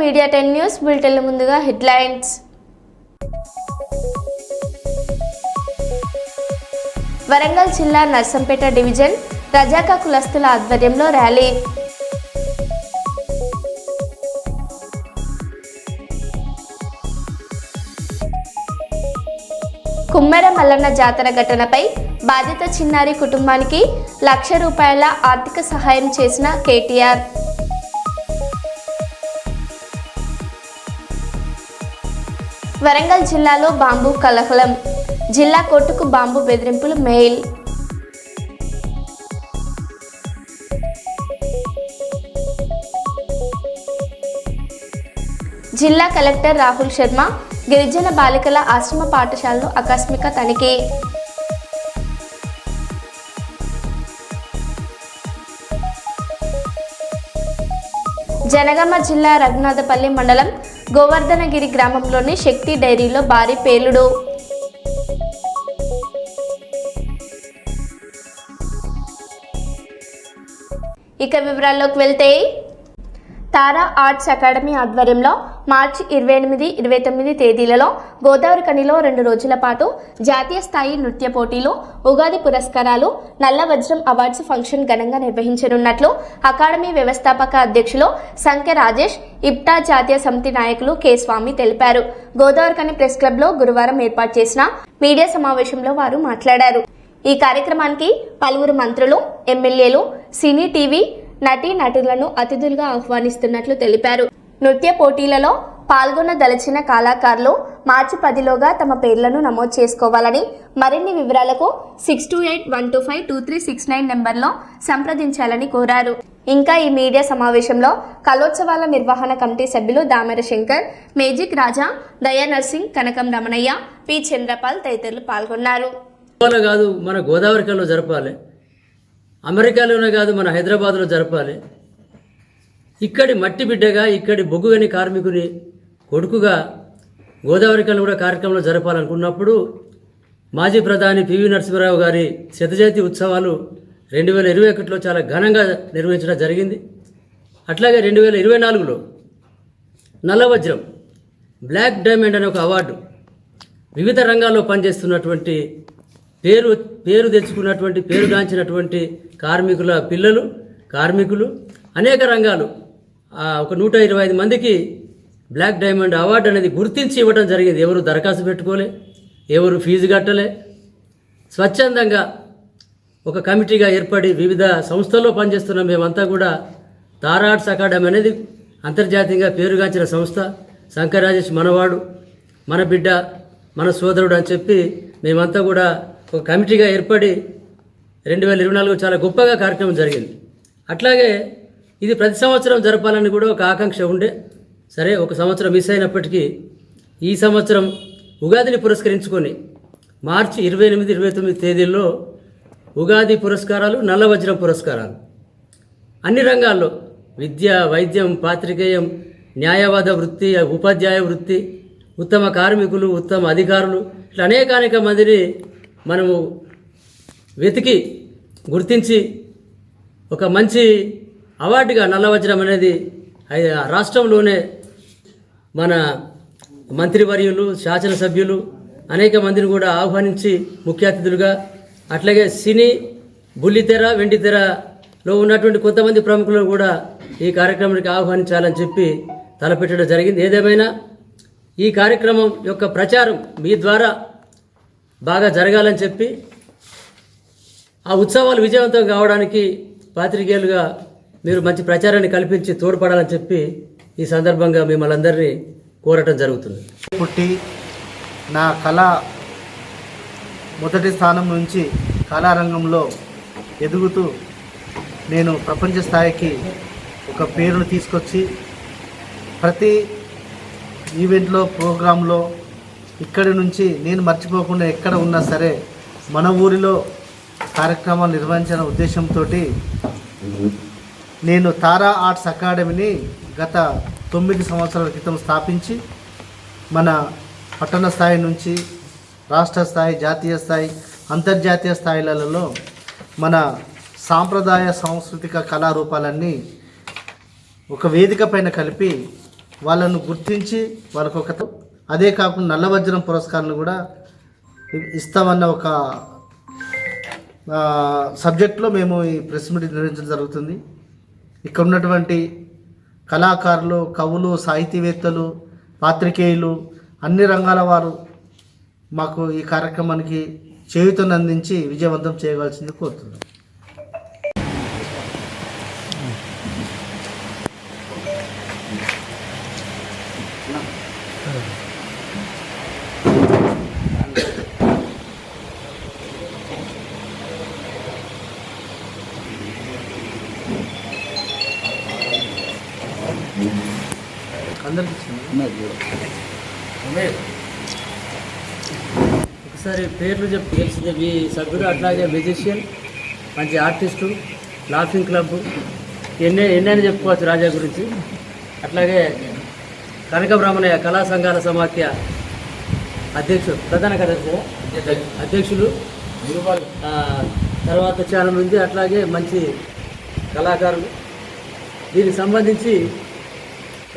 Media 10 news బులెటిన్ల ముందుగా headlines. Warangal జిల్లా Narsampet division రజాకా కులస్తుల ఆధ్వర్యంలో ర్యాలీ. కుమ్మెర మల్లన్న జాతర ఘటనపై బాధిత చిన్నారి కుటుంబానికి ₹1,00,000 ఆర్థిక సహాయం చేసిన కేటీఆర్. వరంగల్ జిల్లాలో బాంబు కలహలం, జిల్లా కోర్టుకు బాంబు బెదిరింపులు మెయిల్. జిల్లా కలెక్టర్ రాహుల్ శర్మ గిరిజన బాలికల ఆశ్రమ పాఠశాలలో ఆకస్మిక తనిఖీ. జనగామ జిల్లా రఘునాథపల్లి మండలం గోవర్ధనగిరి గ్రామంలోని శక్తి డైరీలో భారీ పేలుడు. ఇక వివరాల్లోకి వెళ్తే, తారా ఆర్ట్స్ అకాడమీ ఆధ్వర్యంలో మార్చి 28, 29 తేదీలలో గోదావరిఖనిలో 2 రోజుల పాటు జాతీయ స్థాయి నృత్య పోటీలు, ఉగాది పురస్కారాలు, నల్ల వజ్రం అవార్డ్స్ ఫంక్షన్ ఘనంగా నిర్వహించనున్నట్లు అకాడమీ వ్యవస్థాపక అధ్యక్షులు సంఖ్య రాజేష్, ఇప్టా జాతీయ సమితి నాయకులు కె స్వామి తెలిపారు. గోదావరిఖని ప్రెస్ క్లబ్లో గురువారం ఏర్పాటు చేసిన మీడియా సమావేశంలో వారు మాట్లాడారు. ఈ కార్యక్రమానికి పలువురు మంత్రులు, ఎమ్మెల్యేలు, సినీ టీవీ నటీ నటులను అతిథులుగా ఆహ్వానిస్తున్నట్లు తెలిపారు. నృత్య పోటీలలో పాల్గొనదలిచిన కళాకారులు మార్చి 10లోగా తమ పేర్లను నమోదు చేసుకోవాలని, మరిన్ని వివరాలకు 6281252369 నెంబర్లో సంప్రదించాలని కోరారు. ఇంకా ఈ మీడియా సమావేశంలో కళోత్సవాల నిర్వహణ కమిటీ సభ్యులు దామెర శంకర్, మేజిక్ రాజా, దయా నర్సింగ్, కనకం రమణయ్య, పి చంద్రపాల్ తదితరులు పాల్గొన్నారు. కాదు మన గోదావరిఖనిలో జరపాలి, అమెరికాలోనే కాదు మన హైదరాబాద్లో జరపాలి. ఇక్కడి మట్టి బిడ్డగా, ఇక్కడి బొగ్గుగని కార్మికుని కొడుకుగా గోదావరిఖని కూడా కార్యక్రమంలో జరపాలనుకున్నప్పుడు మాజీ ప్రధాని పివి నరసింహారావు గారి శతజయంతి ఉత్సవాలు 2021లో చాలా ఘనంగా నిర్వహించడం జరిగింది. అట్లాగే 2024లో నల్లవజ్రం బ్లాక్ డైమండ్ అనే ఒక అవార్డు వివిధ రంగాల్లో పనిచేస్తున్నటువంటి పేరు తెచ్చుకున్నటువంటి, పేరుగాంచినటువంటి కార్మికుల పిల్లలు, కార్మికులు అనేక రంగాలు ఒక 125 మందికి బ్లాక్ డైమండ్ అవార్డు అనేది గుర్తించి ఇవ్వడం జరిగింది. ఎవరు దరఖాస్తు పెట్టుకోలే, ఎవరు ఫీజు కట్టలే, స్వచ్ఛందంగా ఒక కమిటీగా ఏర్పడి వివిధ సంస్థల్లో పనిచేస్తున్న మేమంతా కూడా తారా ఆర్ట్స్ అకాడమీ అనేది అంతర్జాతీయంగా పేరుగాంచిన సంస్థ. శంకర్ రాజేష్ మనవాడు, మన బిడ్డ, మన సోదరుడు అని చెప్పి మేమంతా కూడా ఒక కమిటీగా ఏర్పడి 2024 చాలా గొప్పగా కార్యక్రమం జరిగింది. అట్లాగే ఇది ప్రతి సంవత్సరం జరపాలని కూడా ఒక ఆకాంక్ష ఉండే. సరే, ఒక సంవత్సరం మిస్ అయినప్పటికీ ఈ సంవత్సరం ఉగాదిని పురస్కరించుకొని మార్చి 28, 29 తేదీల్లో ఉగాది పురస్కారాలు, నల్ల వజ్రం పురస్కారాలు అన్ని రంగాల్లో విద్య, వైద్యం, పాత్రికేయం, న్యాయవాద వృత్తి, ఉపాధ్యాయ వృత్తి, ఉత్తమ కార్మికులు, ఉత్తమ అధికారులు, ఇట్లా అనేక మందిని మనము వెతికి గుర్తించి ఒక మంచి అవార్డుగా నల్ల వజ్రం అనేది రాష్ట్రంలోనే మన మంత్రివర్యులు, శాసనసభ్యులు అనేక మందిని కూడా ఆహ్వానించి ముఖ్య అతిథులుగా, అట్లాగే సినీ, బుల్లితెర, వెండితెరలో ఉన్నటువంటి కొంతమంది ప్రముఖులను కూడా ఈ కార్యక్రమానికి ఆహ్వానించాలని చెప్పి తలపెట్టడం జరిగింది. ఏదేమైనా ఈ కార్యక్రమం యొక్క ప్రచారం మీ ద్వారా బాగా జరగాలని చెప్పి, ఆ ఉత్సవాలు విజయవంతం కావడానికి పాత్రికేయులుగా మీరు మంచి ప్రచారాన్ని కల్పించి తోడ్పడాలని చెప్పి ఈ సందర్భంగా మిమ్మల్ని అందరినీ కోరటం జరుగుతుంది. పుట్టి నా కళ మొదటి స్థానం నుంచి కళారంగంలో ఎదుగుతూ నేను ప్రపంచ స్థాయికి ఒక పేరును తీసుకొచ్చి ప్రతి ఈవెంట్లో, ప్రోగ్రాంలో ఇక్కడి నుంచి నేను మర్చిపోకుండా ఎక్కడ ఉన్నా సరే మన ఊరిలో కార్యక్రమాలు నిర్వహించిన ఉద్దేశంతో నేను తారా ఆర్ట్స్ అకాడమీని గత 9 సంవత్సరాల క్రితం స్థాపించి మన పట్టణ స్థాయి నుంచి రాష్ట్ర స్థాయి, జాతీయ స్థాయి, అంతర్జాతీయ స్థాయిలలో మన సాంప్రదాయ సాంస్కృతిక కళారూపాలన్నీ ఒక వేదిక పైన కలిపి వాళ్ళను గుర్తించి వాళ్ళకు ఒక అదే కాకుండా నల్లవజ్రం పురస్కారాలు కూడా ఇస్తామన్న ఒక సబ్జెక్ట్లో మేము ఈ ప్రెస్ మీట్ నిర్వహించడం జరుగుతుంది. ఇక్కడ ఉన్నటువంటి కళాకారులు, కవులు, సాహితీవేత్తలు, పాత్రికేయులు, అన్ని రంగాల వారు మాకు ఈ కార్యక్రమానికి చేయూతను అందించి విజయవంతం చేయవలసింది కోరుతున్నాం. ఒకసారి పేర్లు చెప్పి తెలిసింది. మీ సభ్యుడు అట్లాగే మ్యూజిషియన్, మంచి ఆర్టిస్టు, లాఫింగ్ క్లబ్, ఎన్నైనా చెప్పుకోవచ్చు రాజా గురించి. అట్లాగే కనక బ్రాహ్మణయ్య కళా సంఘాల సమాఖ్య అధ్యక్షుడు, ప్రధాన కార్యదర్శి అధ్యక్షులు, తర్వాత చాలా మంది అట్లాగే మంచి కళాకారులు. దీనికి సంబంధించి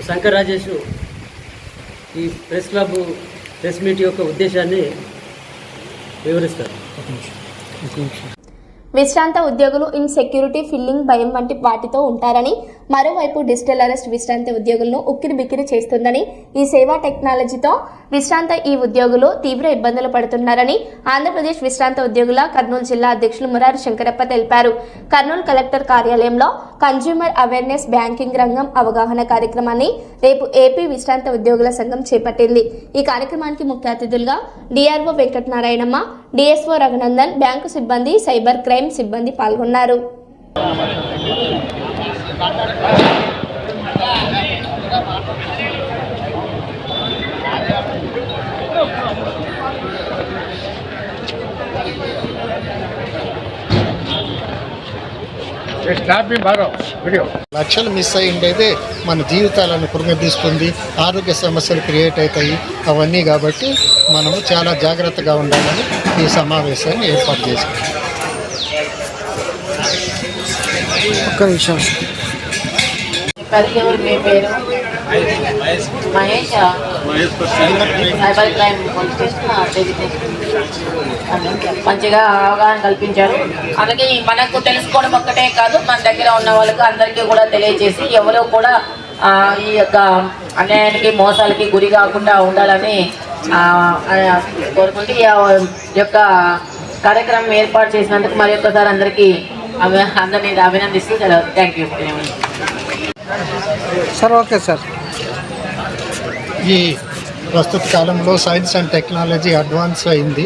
శంకర్ రాజేష్ ఈ ప్రెస్ క్లబ్ ప్రెస్ మీట్ యొక్క ఉద్దేశాన్ని వివరిస్తారు. విశ్రాంత ఉద్యోగులు ఇన్సెక్యూరిటీ, ఫిల్లింగ్, భయం వంటి వాటితో ఉంటారని, మరోవైపు డిజిటల్ అరెస్ట్ విశ్రాంత ఉద్యోగులను ఉక్కిరి బిక్కిరి చేస్తుందని, ఈ సేవా టెక్నాలజీతో విశ్రాంత ఈ ఉద్యోగులు తీవ్ర ఇబ్బందులు పడుతున్నారని ఆంధ్రప్రదేశ్ విశ్రాంత ఉద్యోగుల కర్నూలు జిల్లా అధ్యక్షులు మురారి శంకరప్ప తెలిపారు. కర్నూలు కలెక్టర్ కార్యాలయంలో కన్జ్యూమర్ అవేర్నెస్ బ్యాంకింగ్ రంగం అవగాహన కార్యక్రమాన్ని రేపు ఏపీ విశ్రాంత ఉద్యోగుల సంఘం చేపట్టింది. ఈ కార్యక్రమానికి ముఖ్య అతిథులుగా DRO Venkatanarayanamma, DSO Raghunandan, bank సిబ్బంది, సైబర్ క్రైమ్ సిబ్బంది పాల్గొన్నారు. లక్షలు మిస్ అయి ఉండేదే మన జీవితాలను కృంగదీస్తుంది, ఆరోగ్య సమస్యలు క్రియేట్ అవుతాయి అవన్నీ. కాబట్టి మనము చాలా జాగ్రత్తగా ఉండాలని ఈ సమావేశాన్ని ఏర్పాటు చేశాం. ఒక్క నిమిషం. మీ పేరు Mahesh, cyber crime police station మంచిగా అవగాహన కల్పించారు. అలాగే మనకు తెలుసుకోవడం ఒక్కటే కాదు, మన దగ్గర ఉన్న వాళ్ళకి అందరికీ కూడా తెలియజేసి ఎవరో కూడా ఈ యొక్క అన్యాయానికి, మోసాలకి గురి కాకుండా ఉండాలని కోరుకుంటూ ఈ యొక్క కార్యక్రమం ఏర్పాటు చేసినందుకు మరి ఒక్కసారి అందరికీ అందరినీ అభినందిస్తూ thank you sir. Okay sir. ఈ ప్రస్తుత కాలంలో సైన్స్ అండ్ టెక్నాలజీ అడ్వాన్స్ అయింది.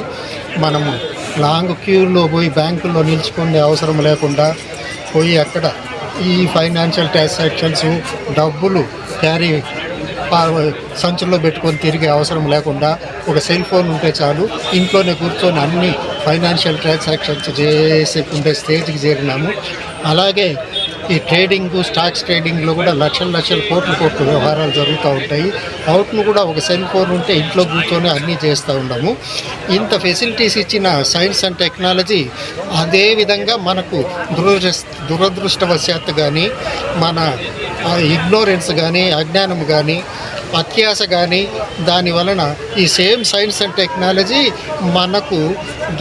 మనము లాంగ్ క్యూలో పోయి బ్యాంకుల్లో నిల్చుకునే అవసరం లేకుండా పోయి అక్కడ ఈ ఫైనాన్షియల్ ట్రాన్సాక్షన్స్, డబ్బులు క్యారీ సంచుల్లో పెట్టుకొని తిరిగే అవసరం లేకుండా ఒక సెల్ ఫోన్ ఉంటే చాలు, ఇంట్లోనే కూర్చొని అన్ని ఫైనాన్షియల్ ట్రాన్సాక్షన్స్ చేసి ఉండే స్టేజ్కి చేరినాము. అలాగే ఈ ట్రేడింగ్, స్టాక్స్ ట్రేడింగ్లో కూడా లక్షల కోట్ల వ్యవహారాలు జరుగుతూ ఉంటాయి. అవుట్ను కూడా ఒక సెల్ ఫోన్ ఉంటే ఇంట్లో కూర్చొని అన్నీ చేస్తూ ఉన్నాము. ఇంత ఫెసిలిటీస్ ఇచ్చిన సైన్స్ అండ్ టెక్నాలజీ అదేవిధంగా మనకు దురదృష్టవశాత్తు కానీ, మన ఇగ్నోరెన్స్ కానీ, అజ్ఞానం కానీ, అత్యాశ కానీ, దాని వలన ఈ సేమ్ సైన్స్ అండ్ టెక్నాలజీ మనకు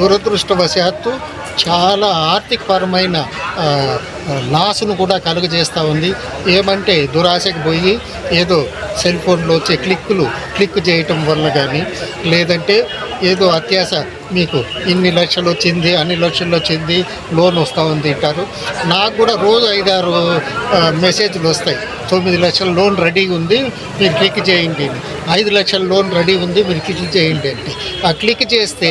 దురదృష్టవశాత్తు చాలా ఆర్థికపరమైన లాస్ను కూడా కలుగజేస్తూ ఉంది. ఏమంటే దురాశకు పోయి ఏదో సెల్ ఫోన్లో వచ్చే క్లిక్ చేయటం వల్ల కానీ, లేదంటే ఏదో అత్యాశ, మీకు ఇన్ని లక్షలు వచ్చింది, అన్ని లక్షలు వచ్చింది, లోన్ వస్తూ ఉంది అంటారు. నాకు కూడా రోజు 5-6 మెసేజ్లు వస్తాయి. 9 లక్షల లోన్ రెడీగా ఉంది, మీరు క్లిక్ చేయండి. 5 లక్షల లోన్ రెడీ ఉంది, మీరు క్లిక్ చేయండి అంటే ఆ క్లిక్ చేస్తే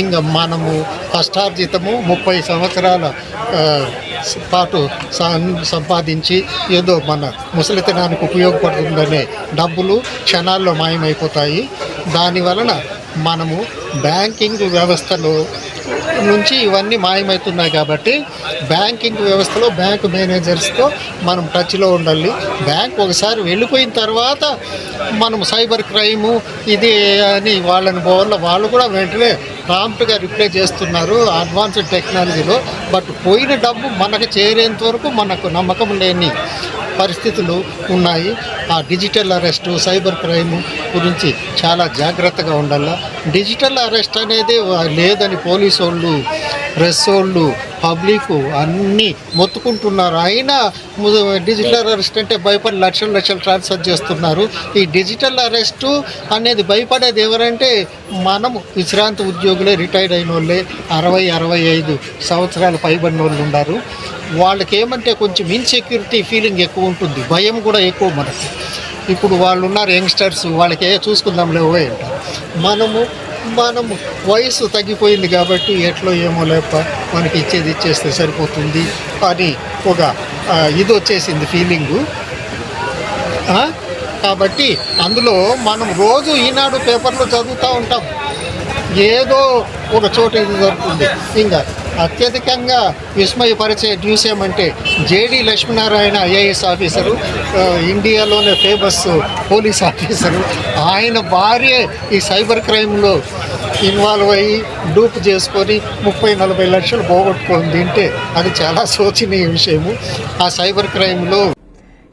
ఇంకా మనము కష్టార్జితము 30 సంవత్సరాల పాటు సంపాదించి ఏదో మన ముసలితనానికి ఉపయోగపడుతుందనే డబ్బులు క్షణాల్లో మాయమైపోతాయి. దానివలన మనము బ్యాంకింగ్ వ్యవస్థలో నుంచి ఇవన్నీ మాయమవుతున్నాయి కాబట్టి బ్యాంకింగ్ వ్యవస్థలో బ్యాంక్ మేనేజర్స్తో మనం టచ్లో ఉండాలి. బ్యాంక్ ఒకసారి వెళ్ళిపోయిన తర్వాత మనం సైబర్ క్రైము ఇది అని వాళ్ళని పోవాల, వాళ్ళు కూడా వెంటనే ప్రాంప్ట్గా రిప్లై చేస్తున్నారు అడ్వాన్స్డ్ టెక్నాలజీలో. బట్ పోయిన డబ్బు మనకు చేరేంత వరకు మనకు నమ్మకం లేని పరిస్థితులు ఉన్నాయి. ఆ డిజిటల్ అరెస్టు, సైబర్ క్రైమ్ గురించి చాలా జాగ్రత్తగా ఉండాలి. డిజిటల్ అరెస్ట్ అనేది లేదని పోలీసు వాళ్ళు, ప్రెస్ వాళ్ళు, పబ్లిక్ అన్నీ మొత్తుకుంటున్నారు. అయినా డిజిటల్ అరెస్ట్ అంటే భయపడి లక్షలు ట్రాన్స్ఫర్ చేస్తున్నారు. ఈ డిజిటల్ అరెస్టు అనేది భయపడేది ఎవరంటే మనము విశ్రాంతి ఉద్యోగులే, రిటైర్డ్ అయిన వాళ్ళే, 60-65 సంవత్సరాలు పైబడిన వాళ్ళు ఉన్నారు. వాళ్ళకి ఏమంటే కొంచెం ఇన్సెక్యూరిటీ ఫీలింగ్ ఎక్కువ ఉంటుంది, భయం కూడా ఎక్కువ మనకు. ఇప్పుడు వాళ్ళు ఉన్నారు యంగ్స్టర్స్, వాళ్ళకి చూసుకుందాం లేవే అంటారు. మనము వయసు తగ్గిపోయింది కాబట్టి ఎట్లో ఏమో లేక మనకి ఇచ్చేస్తే సరిపోతుంది అని ఒక ఇది వచ్చేసింది ఫీలింగు. కాబట్టి అందులో మనం రోజు ఈనాడు పేపర్లో చదువుతూ ఉంటాం, ఏదో ఒక చోట ఇది జరుగుతుంది. ఇంకా అత్యధికంగా విస్మయపరిచే న్యూస్ ఏమంటే జేడి లక్ష్మీనారాయణ ఐఏఎస్ ఆఫీసరు, ఇండియాలోనే ఫేమస్ పోలీస్ ఆఫీసరు, ఆయన భార్య ఈ సైబర్ క్రైమ్లో ఇన్వాల్వ్ అయ్యి డూప్ చేసుకొని 30-40 లక్షలు పోగొట్టుకొని తింటే అది చాలా శోచనీయ విషయము. ఆ సైబర్ క్రైమ్లో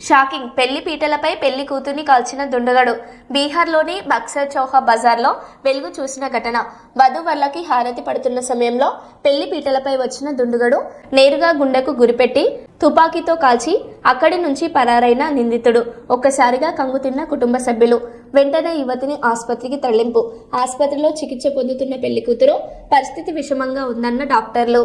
షాకింగ్, పెళ్లి పీటలపై పెళ్లి కూతుర్ని కాల్చిన దుండగడు. బీహార్లోని బక్సర్ చౌహా బజార్లో వెలుగు చూసిన ఘటన. వధువర్లకి హారతి పడుతున్న సమయంలో పెళ్లి పీటలపై వచ్చిన దుండగడు నేరుగా గుండెకు గురిపెట్టి తుపాకీతో కాల్చి అక్కడి నుంచి పరారైన నిందితుడు. ఒక్కసారిగా కంగుతిన్న కుటుంబ సభ్యులు. వెంటనే యువతిని ఆసుపత్రికి తరలింపు. ఆసుపత్రిలో చికిత్స పొందుతున్న పెళ్లి కూతురు పరిస్థితి విషమంగా ఉందన్న డాక్టర్లు.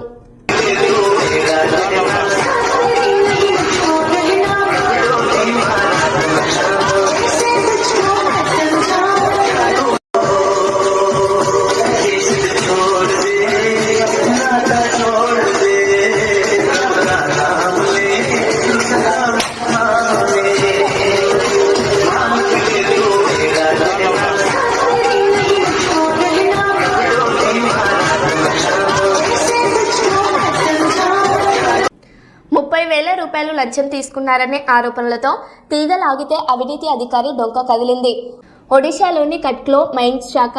30,000 రూపాయలు లంచం తీసుకున్నారనే ఆరోపణలతో తీగలాగితే అవినీతి అధికారి డొంక కదిలింది. ఒడిశాలోని కట్క్లో మైన్స్ శాఖ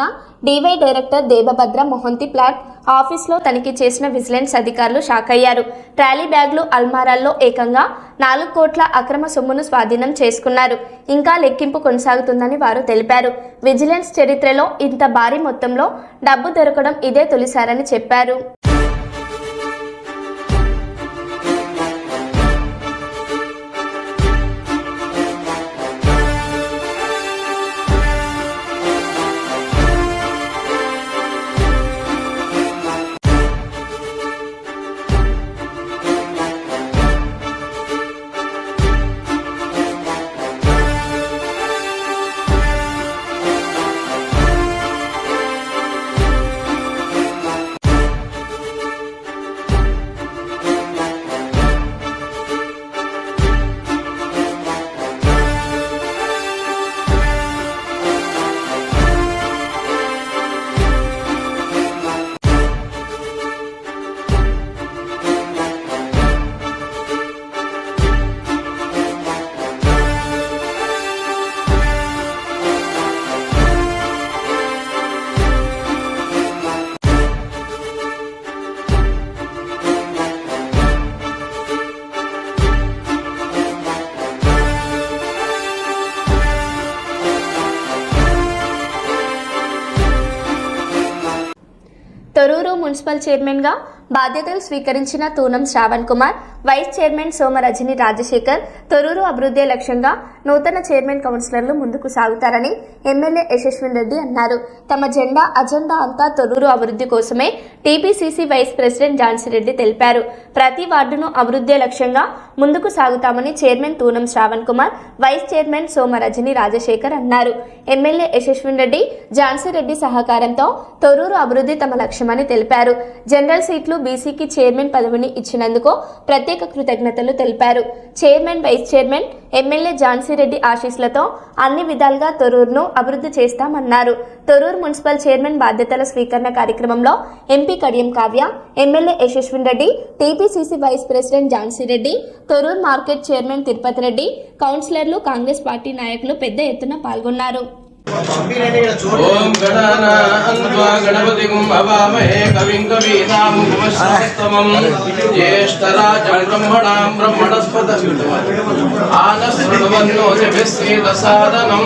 డివై డైరెక్టర్ దేవభద్ర మొహంతి ప్లాట్ ఆఫీస్లో తనిఖీ చేసిన విజిలెన్స్ అధికారులు షాక్ అయ్యారు. ట్రాలీ బ్యాగులు, అల్మారాల్లో ఏకంగా 4 కోట్ల అక్రమ సొమ్మును స్వాధీనం చేసుకున్నారు. ఇంకా లెక్కింపు కొనసాగుతుందని వారు తెలిపారు. విజిలెన్స్ చరిత్రలో ఇంత భారీ మొత్తంలో డబ్బు దొరకడం ఇదే తొలిసారని చెప్పారు. తొర్రూరు మున్సిపల్ చైర్మన్గా బాధ్యతలు స్వీకరించిన తూనం శ్రావణ్ కుమార్, వైస్ చైర్మన్ సోమరజని రాజశేఖర్ తొర్రూరు అభివృద్ధి లక్ష్యంగా నూతన చైర్మన్ కౌన్సిలర్లు ముందుకు సాగుతారని ఎమ్మెల్యే యశస్విన్ రెడ్డి అన్నారు. తమ అజెండా అంతా తొర్రూరు అభివృద్ధి కోసమే TPCC vice president Jhansi Reddy తెలిపారు. ప్రతి వార్డును అభివృద్ధి లక్ష్యంగా ముందుకు సాగుతామని chairman Thunam Shravan Kumar, vice chairman Somarajani Rajashekar అన్నారు. ఎమ్మెల్యే యశస్విన్ రెడ్డి, ఝాన్సీ రెడ్డి సహకారంతో తొర్రూరు అభివృద్ధి తమ లక్ష్యమని తెలిపారు. జనరల్ సీట్లు బీసీకి చైర్మన్ పదవిని ఇచ్చినందుకు ప్రత్యేక ప్రత్యేక కృతజ్ఞతలు తెలిపారు. Chairman, vice chairman, MLA Jhansi Reddy ఆశీస్సులతో అన్ని విధాలుగా తొర్రూరును అభివృద్ధి చేస్తామన్నారు. తొర్రూరు మున్సిపల్ చైర్మన్ బాధ్యతల స్వీకరణ కార్యక్రమంలో MP Kadiyam Kavya, MLA Yashaswin Reddy, TPCC vice president Jhansi Reddy, Torrur market chairman Tirupati Reddy, కౌన్సిలర్లు, కాంగ్రెస్ పార్టీ నాయకులు పెద్ద ఎత్తున పాల్గొన్నారు. ఓం గణానాన్వా గణపతిం భవామహే కవిం కవీనాముపమశ్రవస్తమం జ్యేష్ఠరాజం బ్రహ్మణాం బ్రహ్మణస్పత ఆనశ్రుణవన్నోతిభిస్సేదసాదనం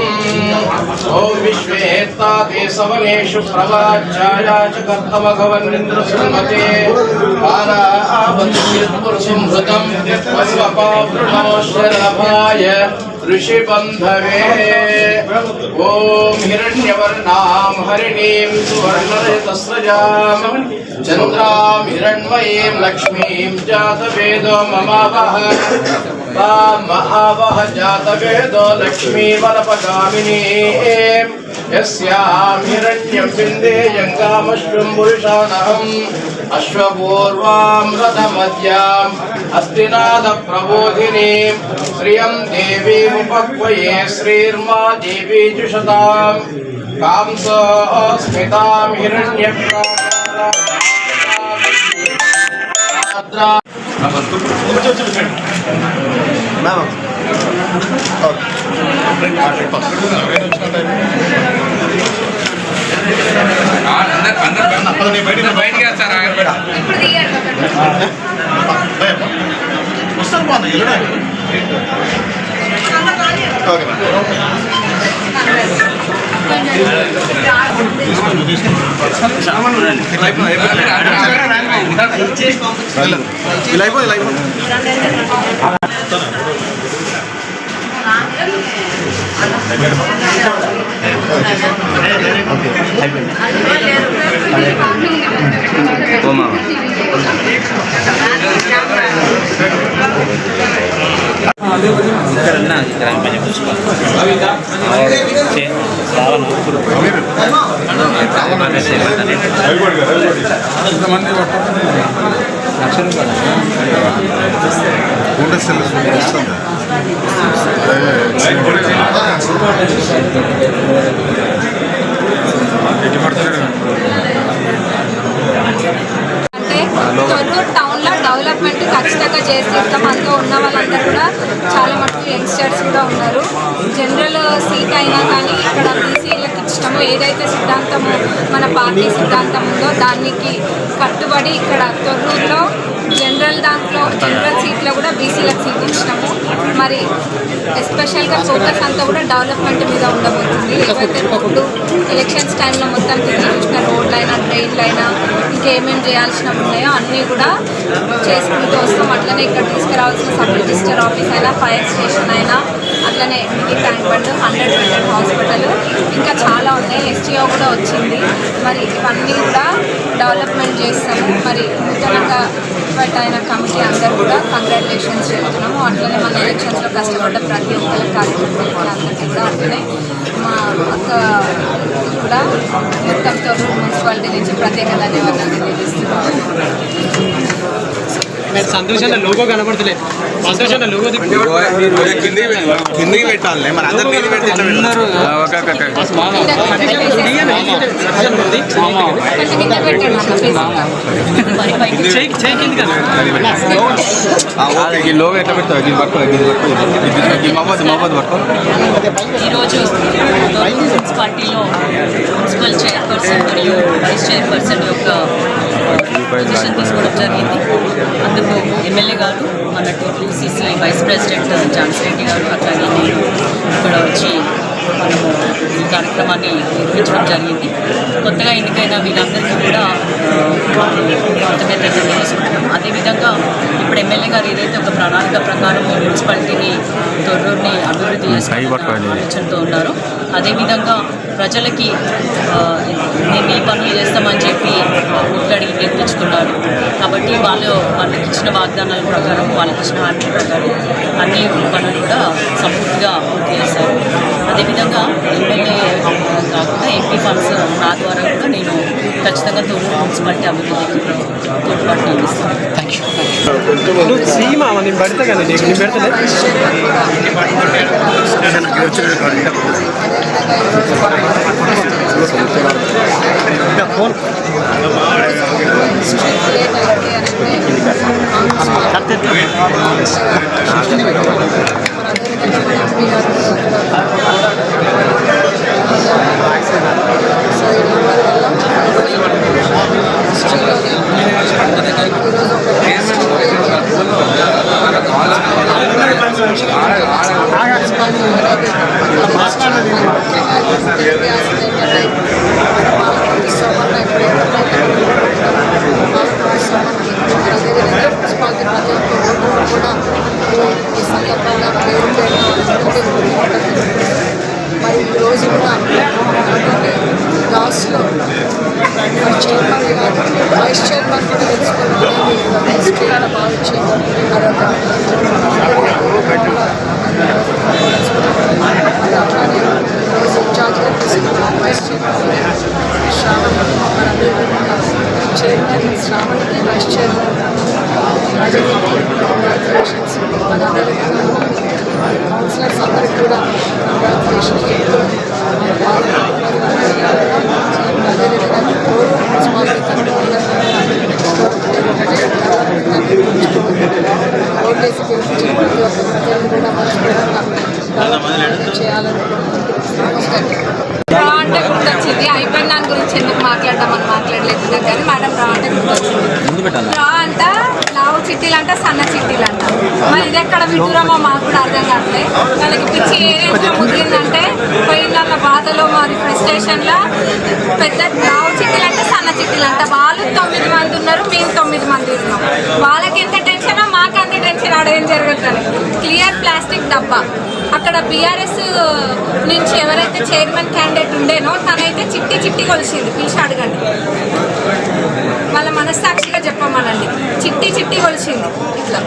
ఓం విశ్వేత్తాతే సవనేషు ప్రవాచ్ఛాయా చ కర్తమఘవన్నింద్రశృణ్వతే పారావతిర్పురుషం హృతం వస్వపావృణోశరభాయ ऋषिबन्धवे ओम हिरण्यवर्णां हरिणीं सुवर्णरजतस्रजां चन्द्रां हिरण्मयीं लक्ष्मीं जातवेदो ममावह महावह जातवेदो लक्ष्मीवरपगामिनी यस्यां हिरण्यं बिन्देयं कामश्वं पुरुषानहम् अश्वपूर्वां रथमद्याम् अस्तिनादप्रबोधिनीं श्रियं देवीमुपक्वये श्रीर्मा देवी जुषतां कांसोऽस्मितां हिरण्यप्राद्रा బయటికి వస్తారు తొర్రూరు టౌన్లో డెవలప్మెంట్ ఖచ్చితంగా చేసేస్తాం. అందులో ఉన్న వాళ్ళందరూ కూడా చాలా మటుకు యంగ్స్టర్స్ కూడా ఉన్నారు. జనరల్ సీట్ అయినా కానీ ఇక్కడ బీసీలకు ఇష్టము ఏదైతే సిద్ధాంతము మన పార్టీ సిద్ధాంతం ఉందో దానికి కట్టుబడి ఇక్కడ తొర్రూరులో జనరల్ సీట్లో కూడా బీసీలకు సీట్ ఇచ్చినాము. మరి ఎస్పెషల్గా ఫోకస్ అంతా కూడా డెవలప్మెంట్ మీద ఉండబోతుంది. ఏవైతే రోడ్లు ఎలక్షన్స్ టైంలో మొత్తం తిరిగి చూసిన రోడ్లైనా డ్రైన్లైనా ఇంకేమేమి చేయాల్సినవి ఉన్నాయో అన్నీ కూడా చేసుకుంటూ వస్తాం. అట్లనే ఇక్కడ తీసుకురావాల్సిన సబ్ రిజిస్టర్ ఆఫీస్ అయినా, ఫైర్ స్టేషన్ అయినా, అట్లనే mini tank bund, 100 bedded hospital, ఇంకా చాలా ఉన్నాయి. ఎస్టీఓ కూడా వచ్చింది. మరి ఇవన్నీ కూడా డెవలప్మెంట్ చేస్తాము. మరి నూతనంగా అయిన కమిటీ అందరూ కూడా కంగ్రాచులేషన్స్ చెప్తున్నాము. అట్లనే మన ఎలక్షన్స్లో కష్టపడ్డ ప్రతి ఒక్కరి కార్యకర్తలకి అందరికీ కూడా అట్లనే మా అక్క కూడా మొత్తం తొర్రూరు మున్సిపాలిటీ నుంచి ప్రత్యేక ధన్యవాదాలు తెలియజేస్తున్నాము. సంతోషంగా లోగో కనబడతలేదు. సంతోషంగా లోగో కిందికి పెట్టాలి. మన అందరూ లోగో ఎట్లా పెడతావు? ఈరోజు మున్సిపాలిటీలో మున్సిపల్ చైర్పర్సన్ మరియు వైస్ చైర్పర్సన్ యొక్క పొజిషన్ తీసుకోవడం జరిగింది. అందుకు ఎమ్మెల్యే గారు, మన TPCC vice president Jhansi Reddy గారు, అట్లాగే నేను ఇక్కడ వచ్చి మనము ఈ కార్యక్రమాన్ని నిర్వహించడం జరిగింది. కొత్తగా ఎన్నికైన వీళ్ళందరికీ కూడా కృతజ్ఞతలు తెలియజేసుకుంటున్నాం. అదేవిధంగా ఇప్పుడు ఎమ్మెల్యే గారు ఏదైతే ఒక ప్రణాళిక ప్రకారం మున్సిపాలిటీని తొర్రూరుని అభివృద్ధి చేసుకునే ఆలోచనతో ఉన్నారో అదేవిధంగా ప్రజలకి మేము ఈ పనులు చేస్తామని చెప్పి ముట్టడికి గెలిపించుకున్నారు. కాబట్టి వాళ్ళకి ఇచ్చిన వాగ్దానాల ప్రకారం, వాళ్ళకి ఇచ్చిన హామీ ప్రకారం అన్ని పనులు కూడా సంపూర్తిగా పూర్తి చేశారు. అదేవిధంగా ఎమ్మెల్యే కాకుండా ఎంపీ ఫండ్స్ నా ద్వారా కూడా నేను ఖచ్చితంగా తొర్రూరు మున్సిపాలిటీ అభివృద్ధికి తోడ్పాటును అందిస్తాం. Thank you. నేను పడితే కానీ నేను పెడతలే మరి ఈరోజు కూడా లాస్ట్లో చైర్మన్ వైస్ చైర్మన్ కూడా తెలుసుకోవడం భావించి అదొక అట్లానే ఈరోజు ఇన్ఛార్జ్గా తీసుకున్న వైస్ చైర్మన్ శ్రావణ్ చైర్మన్ శ్రావణ్కి వైస్ చైర్మన్ కంగ్రాచులేషన్స్. మన కౌన్సిలర్స్ అందరికీ కూడా కంగ్రాచులేషన్స్ చెప్తూ అదేవిధంగా మున్సిపాలిటీ ఓటేసి గెలిపించిన ప్రతి ఒక్క ప్రజలను కూడా మనస్ఫూర్తిగా చేయాలనుకుంటున్నాను. రా అంటే గుర్తొచ్చింది. అయిపోయిన దాని గురించి ఎందుకు మాట్లాడదామని మాట్లాడలేదు కానీ మేడం రా అంటే గుర్తొచ్చింది. రా అంట లావు చిట్టీలు అంట సన్న చిట్టీలు అంట. మరి ఇది ఎక్కడ విడ్డూరమో మాకు కూడా అర్థం కావట్లేదు. వాళ్ళకి పిచ్చి ఏ రేంజ్లో ముదిరిందంటే పోయిన వాళ్ళ బాధలో మరి ఫ్రస్ట్రేషన్లో పెద్ద లావు చిట్టీలు అంటే సన్న చిట్టీలు అంట. వాళ్ళు 9 మంది ఉన్నారు, మేము 9 మంది ఉన్నాం. వాళ్ళకి ఎంత టెన్షనో మాకు అంత టెన్షన్ ఆడేం జరుగుతుంది. క్లియర్ ప్లాస్టిక్ డబ్బా అక్కడ బీఆర్ఎస్ నుంచి ఎవరైతే చైర్మన్ క్యాండిడేట్ ఉండేనో తనైతే చిట్టి కొలిసింది. పిలిచి అడగండి, వాళ్ళ మనస్సాక్షిగా చెప్పమనండి. చిట్టి కొలిసింది. ఇట్లా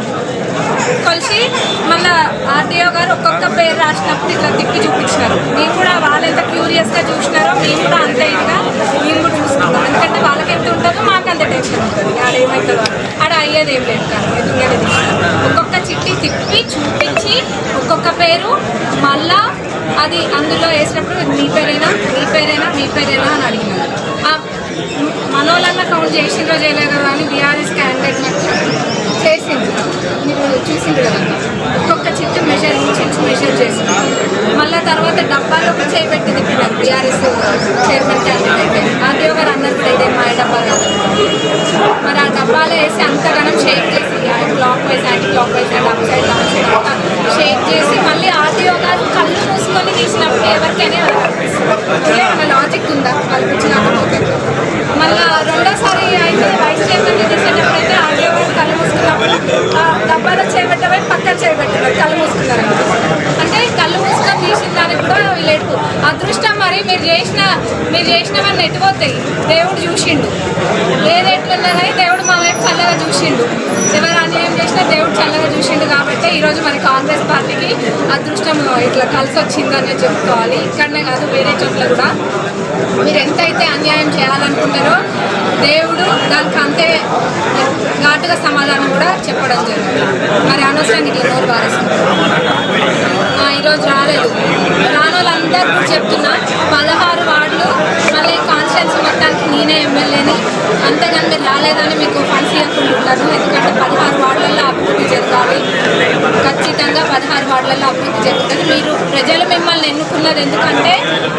కొలిసి మళ్ళీ ఆర్టీఓ గారు ఒక్కొక్క పేరు రాసినప్పుడు ఇట్లా తిప్పి చూపించినారు. మేము కూడా వాళ్ళు ఎంత క్యూరియస్గా చూసినారో మేము కూడా అంతే ఇదిగా మేము కూడా చూసుకుంటాం. ఎందుకంటే వాళ్ళకి ఎంత ఉంటుందో మాకు అంత టెన్షన్ ఉంటుంది. ఆడ ఏమవుతుందో ఆడ అయ్యేది ఏం లేదు. కానీ ఎదురుగడే ఒక్కొక్క చిట్టి తిప్పి చూపించి ఒక్కొక్క పేరు మళ్ళా అది అందులో వేసినప్పుడు మీ పేరేనా అని అడిగినారు. మనోళ్ళన్నా కౌంట్ చేసిండ్రో చేయలేదో కానీ బీఆర్ఎస్ క్యాండిడేట్ చేసింది. మీరు చూసిండ్రు కదా, ఒక్కొక్క చిట్టు మెజర్ చేసింది. మళ్ళీ తర్వాత డబ్బాలోకి చేపెట్టి తిప్పినారు బీఆర్ఎస్ చైర్మన్ క్యాండిడేట్ అయితే. ఆర్టీఓ గారు అన్నారు కూడా ఇదే మా డబ్బా కాదు. మరి ఆ డబ్బాలో వేసి అంతగానం షేక్ చేసి clock wise anti clock wise and up side down side అంతా షేక్ చేసి మళ్ళీ ఆర్టీఓ గారు కళ్ళు మూసుకొని తీసినప్పుడు ఎవరికైనా లాజిక్ ఉందా కల్పించకపోతే. మళ్ళీ రెండోసారి అయితే వైస్ చైర్మన్ తీసేటప్పుడు అయితే ఆర్టీఓ గారు కళ్ళు మూసుకున్నప్పుడు డబ్బాలో చేపెట్టబోయి పక్కన చేపెట్టారు. కళ్ళు మూసుకున్నారు అంటే కళ్ళు మూసుకొని తీసిన దానికి కూడా వీళ్ళు అదృష్టం. మరి మీరు చేసినవన్నీ ఎట్టుపోతాయి. దేవుడు చూసిండు. ఏది ఎట్లున్నా కానీ దేవుడు మా వైపు చల్లగా చూసిండు. ఎవరు అన్యాయం చేసినా దేవుడు చల్లగా చూసిండు. కాబట్టి ఈరోజు మరి కాంగ్రెస్ పార్టీకి అదృష్టం ఇట్లా కలిసి వచ్చిందని చెప్పుకోవాలి. ఇక్కడనే కాదు వేరే చోట్ల కూడా మీరు ఎంతైతే అన్యాయం చేయాలనుకుంటారో దేవుడు దానికి అంతే ఘాటుగా సమాధానం కూడా చెప్పడం జరుగుతుంది. మరి అనవసరంగా ఇట్లా నోరు బారేస్తుంది. ఈరోజు రాలేదు. రాని వాళ్ళందరూ కూడా చెప్తున్నా 16 వార్డులు మళ్ళీ కాన్స్టిట్యున్సీ మొత్తానికి నేనే ఎమ్మెల్యేని. అంతేగాని మీరు రాలేదని మీకు ఫండ్స్ ఇవ్వకుంటున్నాను. ఎందుకంటే 16 వార్డులలో అభివృద్ధి జరగాలి. ఖచ్చితంగా 16 వార్డులలో అభివృద్ధి జరుగుతుంది. మీరు ప్రజలు మిమ్మల్ని ఎన్నుకున్నది ఎందుకంటే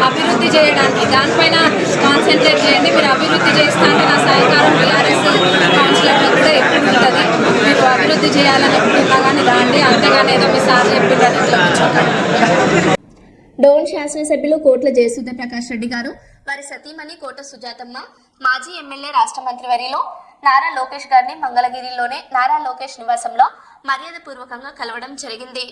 అభివృద్ధి చేయడానికి. దానిపైన కాన్సన్ట్రేట్ చేయండి. మీరు అభివృద్ధి చేస్తా అంటే నా సహకారం బీఆర్ఎస్ కౌన్సిలర్లో కూడా ఎప్పుడు ఉంటుంది. మీరు అభివృద్ధి చేయాలని ఎప్పుడున్నా కానీ రాండి. అంతేగాని ఏదో మీ సార్ చెప్పిందని ఇట్లా కూర్చోకండి. డోన్ శాసనసభ్యులు కోట్ల జయసూర్య ప్రకాష్ రెడ్డి గారు వారి సతీమణి కోట సుజాతమ్మ మాజీ ఎమ్మెల్యే రాష్ట్ర మంత్రివర్యులు నారా లోకేష్ గారిని మంగళగిరిలోనే నారా లోకేష్ నివాసంలో మర్యాదపూర్వకంగా కలవడం జరిగింది.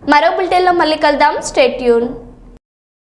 మరో బులెటిన్లో మళ్ళీ కలుద్దాం. Stay tune.